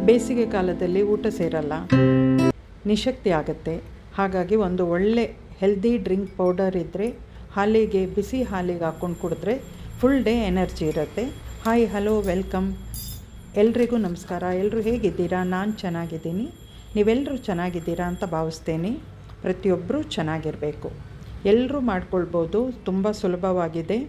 ಬೇಸಿಗೆ ಕಾಲದಲ್ಲಿ ಊಟ ಸೇರಲ್ಲ, ನಿಶಕ್ತಿ ಆಗುತ್ತೆ. ಹಾಗಾಗಿ ಒಂದು ಒಳ್ಳೆ ಹೆಲ್ದಿ ಡ್ರಿಂಕ್ ಪೌಡರ್ ಇದ್ದರೆ ಹಾಲಿಗೆ, ಬಿಸಿ ಹಾಲಿಗೆ ಹಾಕ್ಕೊಂಡು ಕುಡಿದ್ರೆ ಫುಲ್ ಡೇ ಎನರ್ಜಿ ಇರುತ್ತೆ. Hi, hello, welcome. ಎಲ್ರಿಗೂ ನಮಸ್ಕಾರ. ಎಲ್ಲರೂ ಹೇಗಿದ್ದೀರಾ? ನಾನು ಚೆನ್ನಾಗಿದ್ದೀನಿ. ನೀವೆಲ್ಲರೂ ಚೆನ್ನಾಗಿದ್ದೀರಾ ಅಂತ ಭಾವಿಸ್ತೇನೆ. ಪ್ರತಿಯೊಬ್ಬರೂ ಚೆನ್ನಾಗಿರಬೇಕು. ಎಲ್ಲರೂ ಮಾಡ್ಕೊಳ್ಬೋದು, ತುಂಬ ಸುಲಭವಾಗಿದೆ.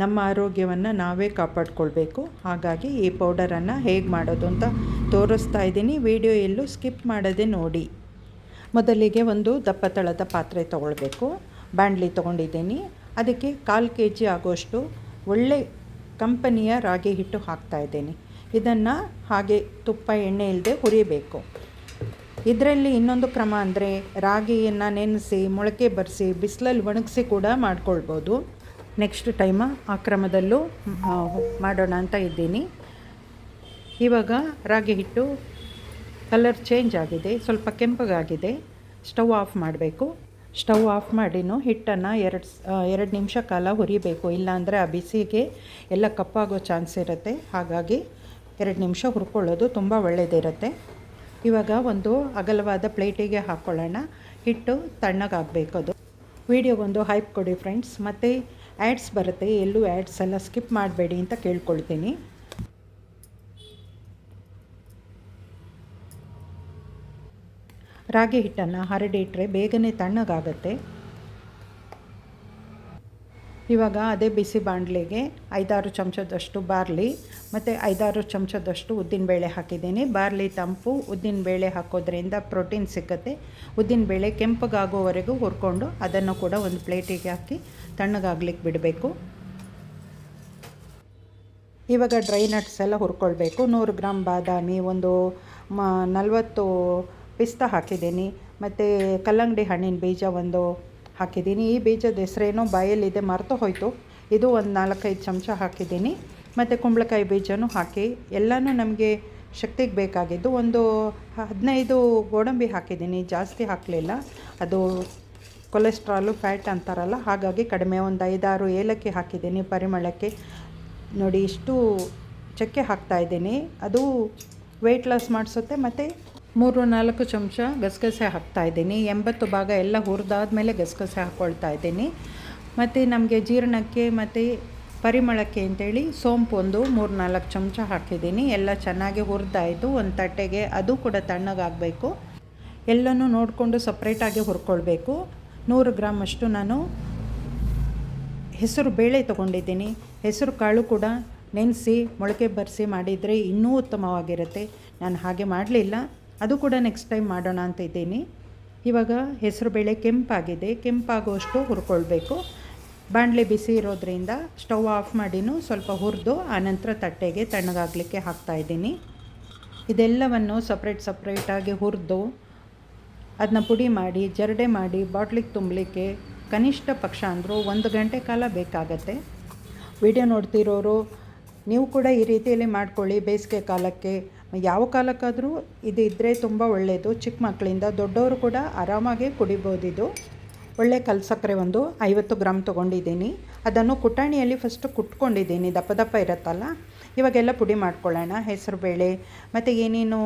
ನಮ್ಮ ಆರೋಗ್ಯವನ್ನು ನಾವೇ ಕಾಪಾಡ್ಕೊಳ್ಬೇಕು. ಹಾಗಾಗಿ ಈ ಪೌಡರನ್ನು ಹೇಗೆ ಮಾಡೋದು ಅಂತ ತೋರಿಸ್ತಾ ಇದ್ದೀನಿ. ವಿಡಿಯೋ ಎಲ್ಲೂ ಸ್ಕಿಪ್ ಮಾಡದೆ ನೋಡಿ. ಮೊದಲಿಗೆ ಒಂದು ದಪ್ಪ ತಳದ ಪಾತ್ರೆ ತೊಗೊಳ್ಬೇಕು. ಬಾಣಲಿ ತೊಗೊಂಡಿದ್ದೀನಿ. ಅದಕ್ಕೆ 1/4 kg ಆಗೋಷ್ಟು ಒಳ್ಳೆ ಕಂಪನಿಯ ರಾಗಿ ಹಿಟ್ಟು ಹಾಕ್ತಾಯಿದ್ದೀನಿ. ಇದನ್ನು ಹಾಗೆ ತುಪ್ಪ ಎಣ್ಣೆ ಇಲ್ಲದೆ ಹುರಿಬೇಕು. ಇದರಲ್ಲಿ ಇನ್ನೊಂದು ಕ್ರಮ ಅಂದರೆ ರಾಗಿಯನ್ನು ನೆನೆಸಿ ಮೊಳಕೆ ಬರೆಸಿ ಬಿಸಿಲಲ್ಲಿ ಒಣಗಿಸಿ ಕೂಡ ಮಾಡ್ಕೊಳ್ಬೋದು. ನೆಕ್ಸ್ಟ್ ಟೈಮ ಆ ಕ್ರಮದಲ್ಲೂ ಮಾಡೋಣ ಅಂತ ಇದ್ದೀನಿ. ಇವಾಗ ರಾಗಿ ಹಿಟ್ಟು ಕಲರ್ ಚೇಂಜ್ ಆಗಿದೆ, ಸ್ವಲ್ಪ ಕೆಂಪಗಾಗಿದೆ. ಸ್ಟವ್ ಆಫ್ ಮಾಡಬೇಕು. ಸ್ಟವ್ ಆಫ್ ಮಾಡಿನೂ ಹಿಟ್ಟನ್ನು 2 ನಿಮಿಷ ಕಾಲ ಹುರಿಬೇಕು. ಇಲ್ಲಾಂದರೆ ಆ ಬಿಸಿಗೆ ಎಲ್ಲ ಕಪ್ಪಾಗೋ ಚಾನ್ಸ್ ಇರುತ್ತೆ. ಹಾಗಾಗಿ 2 ನಿಮಿಷ ಹುರ್ಕೊಳ್ಳೋದು ತುಂಬ ಒಳ್ಳೆಯದಿರುತ್ತೆ. ಇವಾಗ ಒಂದು ಅಗಲವಾದ ಪ್ಲೇಟಿಗೆ ಹಾಕ್ಕೊಳ್ಳೋಣ. ಹಿಟ್ಟು ತಣ್ಣಗಾಗಬೇಕು. ಅದು ವಿಡಿಯೋಗೊಂದು ಹೈಪ್ ಕೊಡಿ ಫ್ರೆಂಡ್ಸ್. ಮತ್ತು ಆ್ಯಡ್ಸ್ ಬರುತ್ತೆ, ಎಲ್ಲೂ ಆ್ಯಡ್ಸ್ ಎಲ್ಲ ಸ್ಕಿಪ್ ಮಾಡಬೇಡಿ ಅಂತ ಕೇಳ್ಕೊಳ್ತೀನಿ. ರಾಗಿ ಹಿಟ್ಟನ್ನು ಹರಡಿಟ್ರೆ ಬೇಗನೆ ತಣ್ಣಗಾಗುತ್ತೆ. ಇವಾಗ ಅದೇ ಬಿಸಿ ಬಾಣಲೆಗೆ 5-6 ಚಮಚದಷ್ಟು ಬಾರ್ಲಿ ಮತ್ತು 5-6 ಚಮಚದಷ್ಟು ಉದ್ದಿನಬೇಳೆ ಹಾಕಿದ್ದೀನಿ. ಬಾರ್ಲಿ ತಂಪು, ಉದ್ದಿನಬೇಳೆ ಹಾಕೋದ್ರಿಂದ ಪ್ರೋಟೀನ್ ಸಿಗುತ್ತೆ. ಉದ್ದಿನಬೇಳೆ ಕೆಂಪಗಾಗೋವರೆಗೂ ಹುರ್ಕೊಂಡು ಅದನ್ನು ಕೂಡ ಒಂದು ಪ್ಲೇಟಿಗೆ ಹಾಕಿ ತಣ್ಣಗಾಗ್ಲಿಕ್ಕೆ ಬಿಡಬೇಕು. ಇವಾಗ ಡ್ರೈ ನಟ್ಸ್ ಎಲ್ಲ ಹುರ್ಕೊಳ್ಬೇಕು. 100 ಗ್ರಾಮ್ ಬಾದಾಮಿ, ಒಂದು 40 ಪಿಸ್ತಾ ಹಾಕಿದ್ದೀನಿ. ಮತ್ತು ಕಲ್ಲಂಗಡಿ ಹಣ್ಣಿನ ಬೀಜ ಒಂದು ಹಾಕಿದ್ದೀನಿ. ಈ ಬೀಜದ ಹೆಸರೇನೋ ಬಾಯಲ್ಲಿದೆ, ಮರೆತು ಹೋಯಿತು. ಇದು ಒಂದು 4-5 ಚಮಚ ಹಾಕಿದ್ದೀನಿ. ಮತ್ತು ಕುಂಬಳಕಾಯಿ ಬೀಜನೂ ಹಾಕಿ ಎಲ್ಲನೂ ನಮಗೆ ಶಕ್ತಿಗೆ ಬೇಕಾಗಿದ್ದು ಒಂದು 15 ಗೋಡಂಬಿ ಹಾಕಿದ್ದೀನಿ. ಜಾಸ್ತಿ ಹಾಕಲಿಲ್ಲ, ಅದು ಕೊಲೆಸ್ಟ್ರಾಲು ಫ್ಯಾಟ್ ಅಂತಾರಲ್ಲ, ಹಾಗಾಗಿ ಕಡಿಮೆ. ಒಂದು 5-6 ಏಲಕ್ಕಿ ಹಾಕಿದ್ದೀನಿ ಪರಿಮಳಕ್ಕೆ. ನೋಡಿ, ಇಷ್ಟು ಚಕ್ಕೆ ಹಾಕ್ತಾಯಿದ್ದೀನಿ. ಅದು ವೆಯ್ಟ್ ಲಾಸ್ ಮಾಡಿಸುತ್ತೆ. ಮತ್ತು 3-4 ಚಮಚ ಗಸಗಸೆ ಹಾಕ್ತಾಯಿದ್ದೀನಿ. 80 ಭಾಗ ಎಲ್ಲ ಹುರಿದಾದ್ಮೇಲೆ ಗಸಗಸೆ ಹಾಕ್ಕೊಳ್ತಾ ಇದ್ದೀನಿ. ಮತ್ತು ನಮಗೆ ಜೀರ್ಣಕ್ಕೆ ಮತ್ತು ಪರಿಮಳಕ್ಕೆ ಅಂತೇಳಿ ಸೋಂಪು ಒಂದು 3-4 ಚಮಚ ಹಾಕಿದ್ದೀನಿ. ಎಲ್ಲ ಚೆನ್ನಾಗಿ ಹುರಿದಾಯಿತು ಒಂದು ತಟ್ಟೆಗೆ. ಅದು ಕೂಡ ತಣ್ಣಗಾಗಬೇಕು. ಎಲ್ಲನೂ ನೋಡಿಕೊಂಡು ಸಪ್ರೇಟಾಗಿ ಹುರ್ಕೊಳ್ಬೇಕು. 100 ಗ್ರಾಮ್ ಅಷ್ಟು ನಾನು ಹೆಸರು ಬೇಳೆ ತೊಗೊಂಡಿದ್ದೀನಿ. ಹೆಸರು ಕಾಳು ಕೂಡ ನೆನೆಸಿ ಮೊಳಕೆ ಬರೆಸಿ ಮಾಡಿದರೆ ಇನ್ನೂ ಉತ್ತಮವಾಗಿರುತ್ತೆ. ನಾನು ಹಾಗೆ ಮಾಡಲಿಲ್ಲ, ಅದು ಕೂಡ ನೆಕ್ಸ್ಟ್ ಟೈಮ್ ಮಾಡೋಣ ಅಂತ ಇದ್ದೀನಿ. ಇವಾಗ ಹೆಸರು ಬೇಳೆ ಕೆಂಪಾಗಿದೆ, ಕೆಂಪಾಗುವಷ್ಟು ಹುರ್ಕೊಳ್ಬೇಕು. ಬಾಣಲೆ ಬಿಸಿ ಇರೋದ್ರಿಂದ ಸ್ಟವ್ ಆಫ್ ಮಾಡಿನೂ ಸ್ವಲ್ಪ ಹುರಿದು ಆನಂತರ ತಟ್ಟೆಗೆ ತಣ್ಣಗಾಗಲಿಕ್ಕೆ ಹಾಕ್ತಾಯಿದ್ದೀನಿ. ಇದೆಲ್ಲವನ್ನು ಸಪ್ರೇಟಾಗಿ ಹುರಿದು ಅದನ್ನ ಪುಡಿ ಮಾಡಿ ಜರಡೆ ಮಾಡಿ ಬಾಟ್ಲಿಗೆ ತುಂಬಲಿಕ್ಕೆ ಕನಿಷ್ಠ ಪಕ್ಷ ಅಂದರೂ 1 ಗಂಟೆ ಕಾಲ ಬೇಕಾಗತ್ತೆ. ವಿಡಿಯೋ ನೋಡ್ತಿರೋರು ನೀವು ಕೂಡ ಈ ರೀತಿಯಲ್ಲಿ ಮಾಡ್ಕೊಳ್ಳಿ. ಬೇಸಿಗೆ ಕಾಲಕ್ಕೆ, ಯಾವ ಕಾಲಕ್ಕಾದರೂ ಇದು ಇದ್ದರೆ ತುಂಬ ಒಳ್ಳೆಯದು. ಚಿಕ್ಕ ಮಕ್ಕಳಿಂದ ದೊಡ್ಡವರು ಕೂಡ ಆರಾಮಾಗಿ ಕುಡಿಬೋದು. ಒಳ್ಳೆ ಕಲ್ಸಕ್ಕರೆ ಒಂದು 50 ಗ್ರಾಮ್ ತೊಗೊಂಡಿದ್ದೀನಿ. ಅದನ್ನು ಕುಟಾಣಿಯಲ್ಲಿ ಫಸ್ಟು ಕುಟ್ಕೊಂಡಿದ್ದೀನಿ, ದಪ್ಪ ದಪ್ಪ ಇರುತ್ತಲ್ಲ. ಇವಾಗೆಲ್ಲ ಪುಡಿ ಮಾಡ್ಕೊಳ್ಳೋಣ. ಹೆಸರು ಬೇಳೆ ಮತ್ತು ಏನೇನು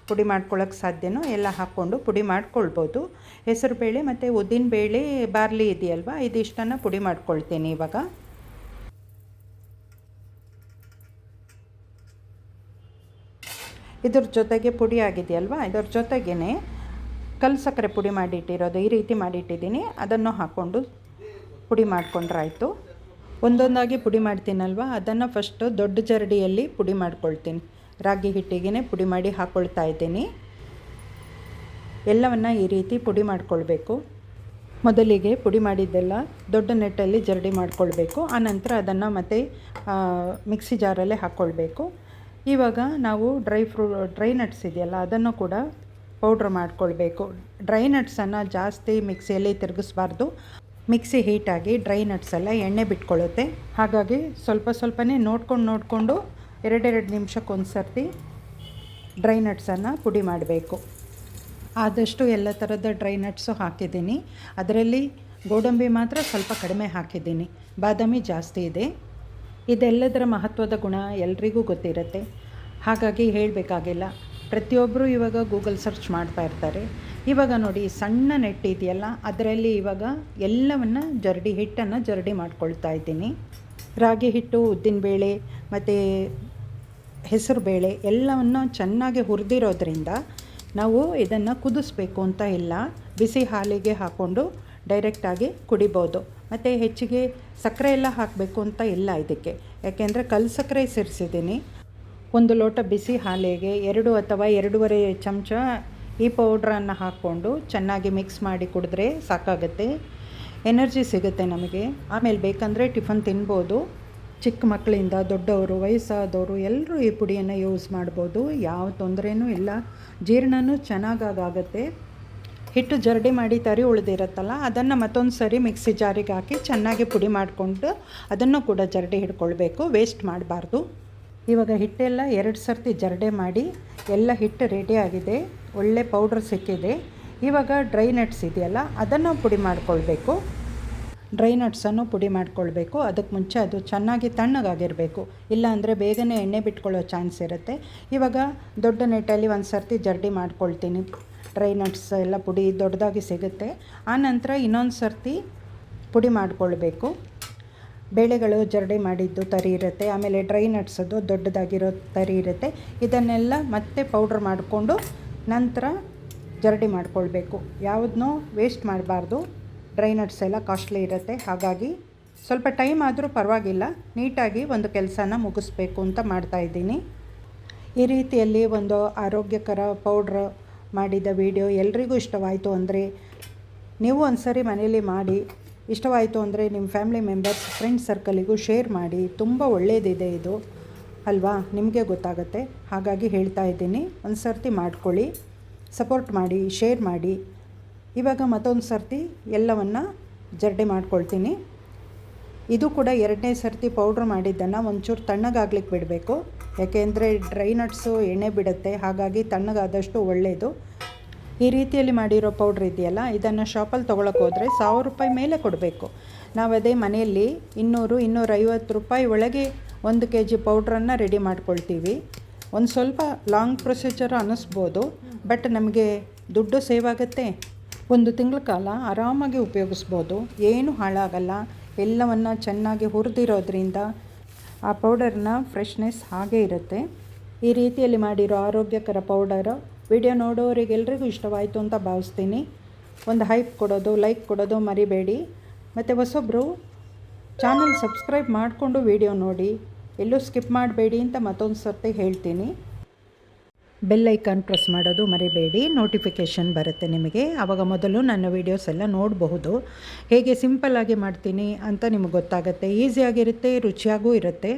ಪುಡಿ ಮಾಡ್ಕೊಳ್ಳೋಕ್ಕೆ ಸಾಧ್ಯನೋ ಎಲ್ಲ ಹಾಕ್ಕೊಂಡು ಪುಡಿ ಮಾಡ್ಕೊಳ್ಬೋದು. ಹೆಸರು ಬೇಳೆ ಮತ್ತು ಉದ್ದಿನ ಬೇಳೆ, ಬಾರ್ಲಿ ಇದೆಯಲ್ವ, ಇದಿಷ್ಟನ್ನು ಪುಡಿ ಮಾಡ್ಕೊಳ್ತೀನಿ. ಇವಾಗ ಇದ್ರ ಜೊತೆಗೆ ಪುಡಿ ಆಗಿದೆಯಲ್ವ, ಇದರ ಜೊತೆಗೇ ಕಲ್ಸಕ್ಕರೆ ಪುಡಿ ಮಾಡಿಟ್ಟಿರೋದು ಈ ರೀತಿ ಮಾಡಿಟ್ಟಿದ್ದೀನಿ. ಅದನ್ನು ಹಾಕ್ಕೊಂಡು ಪುಡಿ ಮಾಡ್ಕೊಂಡ್ರಾಯ್ತು. ಒಂದೊಂದಾಗಿ ಪುಡಿ ಮಾಡ್ತೀನಲ್ವ, ಅದನ್ನು ಫಸ್ಟು ದೊಡ್ಡ ಜರಡಿಯಲ್ಲಿ ಪುಡಿ ಮಾಡ್ಕೊಳ್ತೀನಿ. ರಾಗಿ ಹಿಟ್ಟಿಗೆ ಪುಡಿ ಮಾಡಿ ಹಾಕ್ಕೊಳ್ತಾ ಇದ್ದೀನಿ. ಎಲ್ಲವನ್ನು ಈ ರೀತಿ ಪುಡಿ ಮಾಡ್ಕೊಳ್ಬೇಕು. ಮೊದಲಿಗೆ ಪುಡಿ ಮಾಡಿದ್ದೆಲ್ಲ ದೊಡ್ಡ ನೆಟ್ಟಲ್ಲಿ ಜರಡಿ ಮಾಡ್ಕೊಳ್ಬೇಕು. ಆನಂತರ ಅದನ್ನು ಮತ್ತೆ ಮಿಕ್ಸಿ ಜಾರಲ್ಲೇ ಹಾಕ್ಕೊಳ್ಬೇಕು. ಇವಾಗ ನಾವು ಡ್ರೈ ನಟ್ಸ್ ಇದೆಯಲ್ಲ, ಅದನ್ನು ಕೂಡ ಪೌಡ್ರ್ ಮಾಡ್ಕೊಳ್ಬೇಕು. ಡ್ರೈ ನಟ್ಸನ್ನು ಜಾಸ್ತಿ ಮಿಕ್ಸಿಯಲ್ಲಿ ತಿರುಗಿಸ್ಬಾರ್ದು. ಮಿಕ್ಸಿ ಹೀಟಾಗಿ ಡ್ರೈ ನಟ್ಸ್ ಎಲ್ಲ ಎಣ್ಣೆ ಬಿಟ್ಕೊಳ್ಳುತ್ತೆ. ಹಾಗಾಗಿ ಸ್ವಲ್ಪನೇ ನೋಡಿಕೊಂಡು 2 ನಿಮಿಷಕ್ಕೊಂದು ಸರ್ತಿ ಡ್ರೈ ನಟ್ಸನ್ನು ಪುಡಿ ಮಾಡಬೇಕು. ಆದಷ್ಟು ಎಲ್ಲ ಥರದ ಡ್ರೈ ನಟ್ಸು ಹಾಕಿದ್ದೀನಿ. ಅದರಲ್ಲಿ ಗೋಡಂಬಿ ಮಾತ್ರ ಸ್ವಲ್ಪ ಕಡಿಮೆ ಹಾಕಿದ್ದೀನಿ, ಬಾದಾಮಿ ಜಾಸ್ತಿ ಇದೆ. ಇದೆಲ್ಲದರ ಮಹತ್ವದ ಗುಣ ಎಲ್ರಿಗೂ ಗೊತ್ತಿರುತ್ತೆ, ಹಾಗಾಗಿ ಹೇಳಬೇಕಾಗಿಲ್ಲ. ಪ್ರತಿಯೊಬ್ಬರು ಇವಾಗ ಗೂಗಲ್ ಸರ್ಚ್ ಮಾಡ್ತಾ ಇರ್ತಾರೆ. ಇವಾಗ ನೋಡಿ ಸಣ್ಣ ನೆಟ್ ಇದೆಯಲ್ಲ, ಅದರಲ್ಲಿ ಇವಾಗ ಎಲ್ಲವನ್ನು ಹಿಟ್ಟನ್ನು ಜರಡಿ ಮಾಡ್ಕೊಳ್ತಾ ಇದ್ದೀನಿ. ರಾಗಿ ಹಿಟ್ಟು, ಉದ್ದಿನಬೇಳೆ ಮತ್ತು ಹೆಸರುಬೇಳೆ ಎಲ್ಲವನ್ನು ಚೆನ್ನಾಗಿ ಹುರಿದಿರೋದ್ರಿಂದ ನಾವು ಇದನ್ನು ಕುದಿಸ್ಬೇಕು ಅಂತ ಇಲ್ಲ. ಬಿಸಿ ಹಾಲಿಗೆ ಹಾಕ್ಕೊಂಡು ಡೈರೆಕ್ಟಾಗಿ ಕುಡಿಬೋದು. ಮತ್ತು ಹೆಚ್ಚಿಗೆ ಸಕ್ಕರೆ ಎಲ್ಲ ಹಾಕಬೇಕು ಅಂತ ಇಲ್ಲ ಇದಕ್ಕೆ, ಯಾಕೆಂದರೆ ಕಲ್ಲು ಸಕ್ಕರೆ ಸೇರಿಸಿದ್ದೀನಿ. 1 ಲೋಟ ಬಿಸಿ ಹಾಲಿಗೆ 2 ಅಥವಾ 2.5 ಚಮಚ ಈ ಪೌಡ್ರನ್ನು ಹಾಕ್ಕೊಂಡು ಚೆನ್ನಾಗಿ ಮಿಕ್ಸ್ ಮಾಡಿ ಕುಡಿದ್ರೆ ಸಾಕಾಗುತ್ತೆ. ಎನರ್ಜಿ ಸಿಗುತ್ತೆ ನಮಗೆ. ಆಮೇಲೆ ಬೇಕಂದರೆ ಟಿಫನ್ ತಿನ್ಬೋದು. ಚಿಕ್ಕ ಮಕ್ಕಳಿಂದ ದೊಡ್ಡವರು, ವಯಸ್ಸಾದವರು ಎಲ್ಲರೂ ಈ ಪುಡಿಯನ್ನು ಯೂಸ್ ಮಾಡ್ಬೋದು. ಯಾವ ತೊಂದರೆನೂ ಇಲ್ಲ. ಜೀರ್ಣನೂ ಚೆನ್ನಾಗಾಗುತ್ತೆ. ಹಿಟ್ಟು ಜರಡಿ ಮಾಡಿ ತರಿ ಉಳಿದಿರುತ್ತಲ್ಲ, ಅದನ್ನು ಮತ್ತೊಂದು ಸರಿ ಮಿಕ್ಸಿ ಜಾರಿಗೆ ಹಾಕಿ ಚೆನ್ನಾಗಿ ಪುಡಿ ಮಾಡಿಕೊಂಡು ಅದನ್ನು ಕೂಡ ಜರಡಿ ಹಿಡ್ಕೊಳ್ಬೇಕು, ವೇಸ್ಟ್ ಮಾಡಬಾರ್ದು. ಇವಾಗ ಹಿಟ್ಟೆಲ್ಲ 2 ಸರ್ತಿ ಜರಡಿ ಮಾಡಿ ಎಲ್ಲ ಹಿಟ್ಟು ರೆಡಿ ಆಗಿದೆ. ಒಳ್ಳೆ ಪೌಡ್ರ್ ಸಿಕ್ಕಿದೆ. ಇವಾಗ ಡ್ರೈ ನಟ್ಸ್ ಇದೆಯಲ್ಲ, ಅದನ್ನು ಪುಡಿ ಮಾಡಿಕೊಳ್ಬೇಕು. ಡ್ರೈ ನಟ್ಸನ್ನು ಪುಡಿ ಮಾಡಿಕೊಳ್ಬೇಕು. ಅದಕ್ಕೆ ಮುಂಚೆ ಅದು ಚೆನ್ನಾಗಿ ತಣ್ಣಗಾಗಿರಬೇಕು, ಇಲ್ಲಾಂದರೆ ಬೇಗನೆ ಎಣ್ಣೆ ಬಿಟ್ಕೊಳ್ಳೋ ಚಾನ್ಸ್ ಇರುತ್ತೆ. ಇವಾಗ ದೊಡ್ಡ ನೆಟ್ಟಲ್ಲಿ 1 ಸರ್ತಿ ಜರಡಿ ಮಾಡ್ಕೊಳ್ತೀನಿ. ಡ್ರೈ ನಟ್ಸ್ ಎಲ್ಲ ಪುಡಿ ದೊಡ್ಡದಾಗಿ ಸಿಗುತ್ತೆ. ಆನಂತರ ಇನ್ನೊಂದು ಸರ್ತಿ ಪುಡಿ ಮಾಡಿಕೊಳ್ಬೇಕು. ಬೇಳೆಗಳು ಜರಡಿ ಮಾಡಿದ್ದು ತರಿ ಇರುತ್ತೆ, ಆಮೇಲೆ ಡ್ರೈ ನಟ್ಸದ್ದು ದೊಡ್ಡದಾಗಿರೋ ತರಿ ಇರುತ್ತೆ. ಇದನ್ನೆಲ್ಲ ಮತ್ತೆ ಪೌಡ್ರ್ ಮಾಡಿಕೊಂಡು ನಂತರ ಜರಡಿ ಮಾಡ್ಕೊಳ್ಬೇಕು. ಯಾವುದನ್ನೂ ವೇಸ್ಟ್ ಮಾಡಬಾರ್ದು. ಡ್ರೈ ನಟ್ಸ್ ಎಲ್ಲ ಕಾಸ್ಟ್ಲಿ ಇರುತ್ತೆ, ಹಾಗಾಗಿ ಸ್ವಲ್ಪ ಟೈಮ್ ಆದರೂ ಪರವಾಗಿಲ್ಲ, ನೀಟಾಗಿ ಒಂದು ಕೆಲಸನ ಮುಗಿಸ್ಬೇಕು ಅಂತ ಮಾಡ್ತಾಯಿದ್ದೀನಿ. ಈ ರೀತಿಯಲ್ಲಿ ಒಂದು ಆರೋಗ್ಯಕರ ಪೌಡ್ರ್ ಮಾಡಿದ ವಿಡಿಯೋ ಎಲ್ರಿಗೂ ಇಷ್ಟವಾಯಿತು ಅಂದರೆ ನೀವು ಒಂದು ಸರಿ ಮನೇಲಿ ಮಾಡಿ, ಇಷ್ಟವಾಯಿತು ಅಂದರೆ ನಿಮ್ಮ ಫ್ಯಾಮಿಲಿ ಮೆಂಬರ್ಸ್, ಫ್ರೆಂಡ್ಸ್ ಸರ್ಕಲಿಗೂ ಶೇರ್ ಮಾಡಿ. ತುಂಬ ಒಳ್ಳೆಯದಿದೆ ಇದು ಅಲ್ವಾ, ನಿಮಗೆ ಗೊತ್ತಾಗುತ್ತೆ. ಹಾಗಾಗಿ ಹೇಳ್ತಾ ಇದ್ದೀನಿ, ಒಂದು ಸರ್ತಿ ಮಾಡ್ಕೊಳ್ಳಿ, ಸಪೋರ್ಟ್ ಮಾಡಿ, ಶೇರ್ ಮಾಡಿ. ಇವಾಗ ಮತ್ತೊಂದು ಸರ್ತಿ ಎಲ್ಲವನ್ನು ಜರಡಿ ಮಾಡ್ಕೊಳ್ತೀನಿ. ಇದು ಕೂಡ 2ನೇ ಸರ್ತಿ ಪೌಡ್ರ್ ಮಾಡಿದ್ದನ್ನು ಒಂಚೂರು ತಣ್ಣಗಾಗ್ಲಿಕ್ಕೆ ಬಿಡಬೇಕು, ಯಾಕೆಂದರೆ ಡ್ರೈ ನಟ್ಸು ಎಣ್ಣೆ ಬಿಡುತ್ತೆ, ಹಾಗಾಗಿ ತಣ್ಣಗಾದಷ್ಟು ಒಳ್ಳೆಯದು. ಈ ರೀತಿಯಲ್ಲಿ ಮಾಡಿರೋ ಪೌಡ್ರ್ ಇದೆಯಲ್ಲ, ಇದನ್ನು ಶಾಪಲ್ಲಿ ತೊಗೊಳಕ್ಕೆ ಹೋದರೆ 1000 ರೂಪಾಯಿ ಮೇಲೆ ಕೊಡಬೇಕು. ನಾವು ಅದೇ ಮನೆಯಲ್ಲಿ 200-250 ರೂಪಾಯಿ ಒಳಗೆ 1 kg ಪೌಡ್ರನ್ನು ರೆಡಿ ಮಾಡ್ಕೊಳ್ತೀವಿ. ಒಂದು ಸ್ವಲ್ಪ ಲಾಂಗ್ ಪ್ರೊಸೀಜರ್ ಅನ್ನಿಸ್ಬೋದು, ಬಟ್ ನಮಗೆ ದುಡ್ಡು ಸೇವ್ ಆಗುತ್ತೆ. 1 ತಿಂಗಳ ಕಾಲ ಆರಾಮಾಗಿ ಉಪಯೋಗಿಸ್ಬೋದು, ಏನು ಹಾಳಾಗಲ್ಲ. ಎಲ್ಲವನ್ನು ಚೆನ್ನಾಗಿ ಹುರಿದಿರೋದ್ರಿಂದ ಆ ಪೌಡರ್ನ ಫ್ರೆಶ್ನೆಸ್ ಹಾಗೇ ಇರುತ್ತೆ. ಈ ರೀತಿಯಲ್ಲಿ ಮಾಡಿರೋ ಆರೋಗ್ಯಕರ ಪೌಡರ್ ವಿಡಿಯೋ ನೋಡೋರಿಗೆಲ್ರಿಗೂ ಇಷ್ಟವಾಯಿತು ಅಂತ ಭಾವಿಸ್ತೀನಿ. ಒಂದು ಹೈಪ್ ಕೊಡೋದು, ಲೈಕ್ ಕೊಡೋದು ಮರಿಬೇಡಿ. ಮತ್ತು ಹೊಸೊಬ್ಬರು ಚಾನಲ್ ಸಬ್ಸ್ಕ್ರೈಬ್ ಮಾಡಿಕೊಂಡು ವಿಡಿಯೋ ನೋಡಿ, ಎಲ್ಲೂ ಸ್ಕಿಪ್ ಮಾಡಬೇಡಿ ಅಂತ ಮತ್ತೊಂದು ಸರ್ತಿ ಹೇಳ್ತೀನಿ. ಬೆಲ್ ಐಕಾನ್ ಪ್ರೆಸ್ ಮಾಡೋದು ಮರಿಬೇಡಿ, ನೋಟಿಫಿಕೇಷನ್ ಬರುತ್ತೆ ನಿಮಗೆ. ಆವಾಗ ಮೊದಲು ನನ್ನ ವೀಡಿಯೋಸ್ ಎಲ್ಲ ನೋಡಬಹುದು. ಹೇಗೆ ಸಿಂಪಲ್ಲಾಗಿ ಮಾಡ್ತೀನಿ ಅಂತ ನಿಮಗೆ ಗೊತ್ತಾಗುತ್ತೆ. ಈಸಿಯಾಗಿರುತ್ತೆ, ರುಚಿಯಾಗೂ ಇರುತ್ತೆ.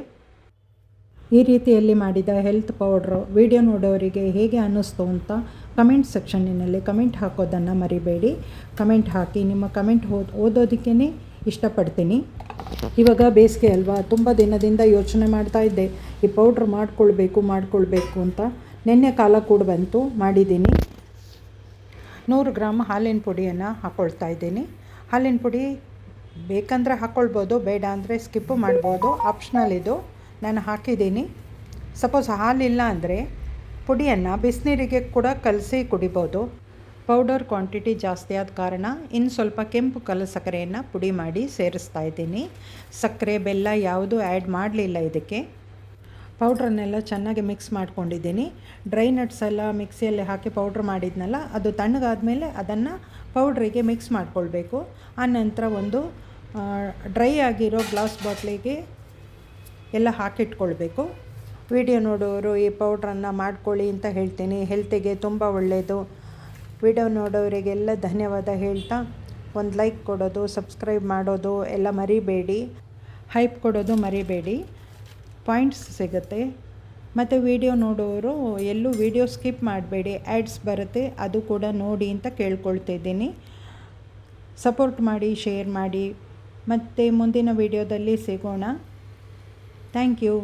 ಈ ರೀತಿಯಲ್ಲಿ ಮಾಡಿದ ಹೆಲ್ತ್ ಪೌಡ್ರು ವಿಡಿಯೋ ನೋಡೋರಿಗೆ ಹೇಗೆ ಅನ್ನಿಸ್ತು ಅಂತ ಕಮೆಂಟ್ ಸೆಕ್ಷನ್ನಿನಲ್ಲಿ ಕಮೆಂಟ್ ಹಾಕೋದನ್ನು ಮರಿಬೇಡಿ. ಕಮೆಂಟ್ ಹಾಕಿ, ನಿಮ್ಮ ಕಮೆಂಟ್ ಓದೋದಕ್ಕೇ ಇಷ್ಟಪಡ್ತೀನಿ. ಇವಾಗ ಬೇಸಿಗೆ ಅಲ್ವಾ, ತುಂಬ ದಿನದಿಂದ ಯೋಚನೆ ಮಾಡ್ತಾ ಇದ್ದೆ ಈ ಪೌಡ್ರ್ ಮಾಡ್ಕೊಳ್ಬೇಕು ಅಂತ. ನೆನ್ನೆ ಕಾಲ ಕೂಡ ಬಂತು, ಮಾಡಿದ್ದೀನಿ. 100 ಗ್ರಾಮ್ ಹಾಲಿನ ಪುಡಿಯನ್ನು ಹಾಕ್ಕೊಳ್ತಾ ಇದ್ದೀನಿ. ಹಾಲಿನ ಪುಡಿ ಬೇಕಂದರೆ ಹಾಕ್ಕೊಳ್ಬೋದು, ಬೇಡ ಅಂದರೆ ಸ್ಕಿಪ್ಪು ಮಾಡ್ಬೋದು, ಆಪ್ಷನಲ್ ಇದು. ನಾನು ಹಾಕಿದ್ದೀನಿ. ಸಪೋಸ್ ಹಾಲಿಲ್ಲ ಅಂದರೆ ಪುಡಿಯನ್ನು ಬಿಸಿನೀರಿಗೆ ಕೂಡ ಕಲಸಿ ಕುಡಿಬೋದು. ಪೌಡರ್ ಕ್ವಾಂಟಿಟಿ ಜಾಸ್ತಿ ಆದ ಕಾರಣ ಇನ್ನು ಸ್ವಲ್ಪ ಕೆಂಪು ಕಲ್ಲು ಸಕ್ಕರೆಯನ್ನು ಪುಡಿ ಮಾಡಿ ಸೇರಿಸ್ತಾ ಇದ್ದೀನಿ. ಸಕ್ಕರೆ, ಬೆಲ್ಲ ಯಾವುದೂ ಆ್ಯಡ್ ಮಾಡಲಿಲ್ಲ ಇದಕ್ಕೆ. ಪೌಡ್ರನ್ನೆಲ್ಲ ಚೆನ್ನಾಗಿ ಮಿಕ್ಸ್ ಮಾಡ್ಕೊಂಡಿದ್ದೀನಿ. ಡ್ರೈ ನಟ್ಸ್ ಎಲ್ಲ ಮಿಕ್ಸಿಯಲ್ಲಿ ಹಾಕಿ ಪೌಡ್ರ್ ಮಾಡಿದ್ನಲ್ಲ, ಅದು ತಣ್ಣಗಾದ್ಮೇಲೆ ಅದನ್ನು ಪೌಡ್ರಿಗೆ ಮಿಕ್ಸ್ ಮಾಡ್ಕೊಳ್ಬೇಕು. ಆನಂತರ ಒಂದು ಡ್ರೈ ಆಗಿರೋ ಗ್ಲಾಸ್ ಬಾಟ್ಲಿಗೆ ಎಲ್ಲ ಹಾಕಿಟ್ಕೊಳ್ಬೇಕು. ವಿಡಿಯೋ ನೋಡೋರು ಈ ಪೌಡ್ರನ್ನು ಮಾಡ್ಕೊಳ್ಳಿ ಅಂತ ಹೇಳ್ತೀನಿ, ಹೆಲ್ತಿಗೆ ತುಂಬ ಒಳ್ಳೆಯದು. ವಿಡಿಯೋ ನೋಡೋರಿಗೆಲ್ಲ ಧನ್ಯವಾದ ಹೇಳ್ತಾ, ಒಂದು ಲೈಕ್ ಕೊಡೋದು, ಸಬ್ಸ್ಕ್ರೈಬ್ ಮಾಡೋದು ಎಲ್ಲ ಮರಿಬೇಡಿ, ಹೈಪ್ ಕೊಡೋದು ಮರಿಬೇಡಿ. ಪಾಯಿಂಟ್ಸ್ ಸಿಗುತ್ತೆ. ಮತ್ತು ವಿಡಿಯೋ ನೋಡೋರು ಎಲ್ಲೂ ವಿಡಿಯೋ ಸ್ಕಿಪ್ ಮಾಡಬೇಡಿ, ಆ್ಯಡ್ಸ್ ಬರುತ್ತೆ, ಅದು ಕೂಡ ನೋಡಿ ಅಂತ ಕೇಳ್ಕೊಳ್ತಿದ್ದೀನಿ. ಸಪೋರ್ಟ್ ಮಾಡಿ, ಶೇರ್ ಮಾಡಿ. ಮತ್ತು ಮುಂದಿನ ವಿಡಿಯೋದಲ್ಲಿ ಸಿಗೋಣ. Thank you.